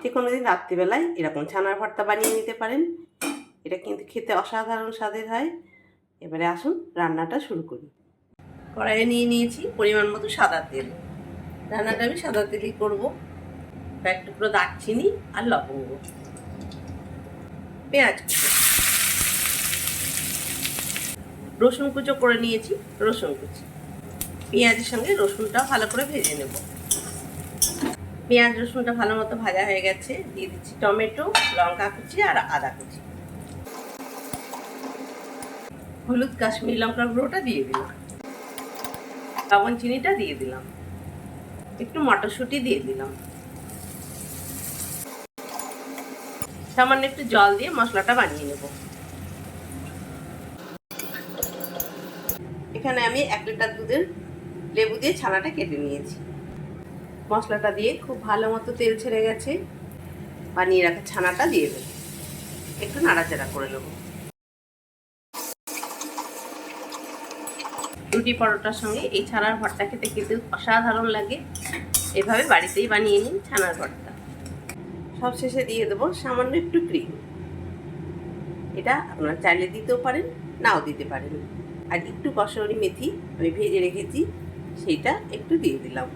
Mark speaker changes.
Speaker 1: যে কোনো দিন রাত্রিবেলায় এরকম ছানার ভর্তা বানিয়ে নিতে পারেন। এটা কিন্তু খেতে অসাধারণ স্বাদের হয়। এবারে আসুন রান্নাটা শুরু করি। কড়াইয়ে নিয়ে নিয়েছি পরিমাণ মতো সাদা তেল। রান্নাটা আমি সাদা তেলই করবো। কয়েক টুকরো দারচিনি আর লবঙ্গ, পেঁয়াজ কুচো, রসুন কুচো করে নিয়েছি, রসুন কুচি। পেঁয়াজের সঙ্গে রসুনটা ভালো করে ভেজে নেব। পেঁয়াজ রসুনটা ভালো মতো ভাজা হয়ে গেছে, দিয়ে দিচ্ছি টমেটো, লঙ্কা কুচি আর আদা কুচি। হলুদ কাশ্মীরি লঙ্কার গুঁড়োটা দিয়ে দিলাম, লবণ চিনিটা দিয়ে দিলাম, একটু মটরশুঁটি দিয়ে দিলাম, সামান্য একটু জল দিয়ে মশলাটা বানিয়ে নেব। এখানে আমি 1 লিটার দুধের লেবু দিয়ে ছানাটা কেটে নিয়েছি। মশলাটা দিয়ে খুব ভালো মতো তেল ছেড়ে গেছে। বানিয়ে রাখা ছানাটা দিয়ে দেব, একটু নাড়াচাড়া করে নেব। রুটি পরোটার সঙ্গে এই ছানার ভর্তা খেতে কিন্তু অসাধারণ লাগে। এভাবে বাড়িতেই বানিয়ে নিন ছানার ভর্তা। সব শেষে দিয়ে দেবো সামান্য একটু ক্রিম। এটা আপনারা চাইলে দিতেও পারেন, নাও দিতে পারেন। আর একটু কসুরি মেথি আমি ভেজে রেখেছি, সেইটা একটু দিয়ে দিলাম।